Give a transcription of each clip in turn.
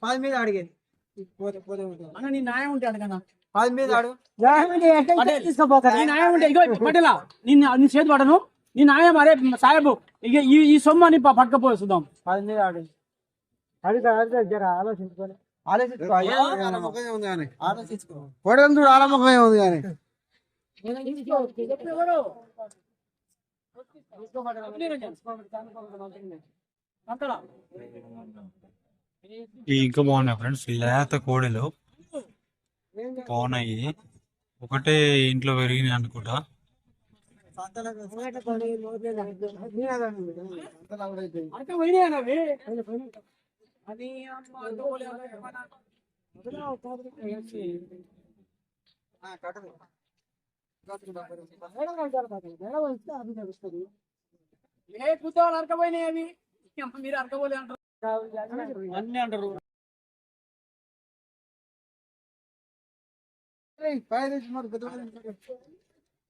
పది మీద అడిగేది నీ న్యాయం ఉంటే అడగనా? పది మీద అడుగు న్యాయం ఉంటే ఇగో పటేలా నీ చేతి పడను. నీ న్యాయం అరే సాహెబ్ ఇక ఈ సొమ్ము అని పట్టుకపోయి చూద్దాం. 10 మీద అడుగు అడుగుతా జర ఆలోచించుకోవాలి. ఆలోచించుకో పొడలు చూడు ఆడముఖమే ఉంది కానీ ఇంకా బాగున్నాయి ఫ్రెండ్స్. లేత కోడలు బాగున్నాయి. ఒకటే ఇంట్లో పెరిగినాయి అనుకుంటా. అరకపోయినాయి అవి మీరు అరకపోలే అంటారు అన్ని అంటారు.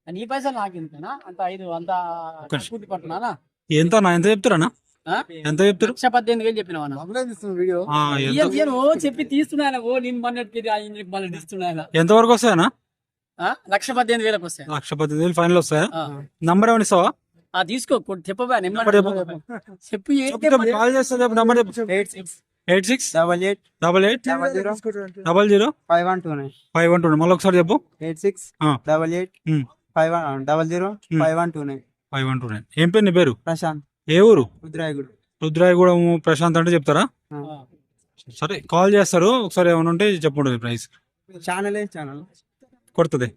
నీ పైసలు నాకు ఇంతనా? అంత 5 అంత పట్టునా? ఎంత చెప్తారా? ఎంత చెప్తారు? 18,000 చెప్పినావా? వీడియో చెప్పి తీస్తున్నాయన నేను మళ్ళీ తీస్తున్నాయన. ఎంత వరకు వస్తాయనా? 18,000 వస్తాయి. 18,000 ఫైనల్ వస్తాయా? నంబర్ ఏమైనా ఇస్తావా? తీసుకో చెప్పబా చెప్పు. కాల్ చేస్తా. నంబర్ 868888005129. మళ్ళీ ఒకసారి చెప్పు. 868888005129. ఏం పేరు నీ పేరు? ప్రశాంత్. ఏ ఊరు? రుద్రాయగూడెం. ప్రశాంత్ అంటే చెప్తారా? సరే కాల్ చేస్తారు. ఒకసారి ఏమైనా ఉంటే చెప్పండి. ప్రైస్ ఛానల్ కొడుతుంది.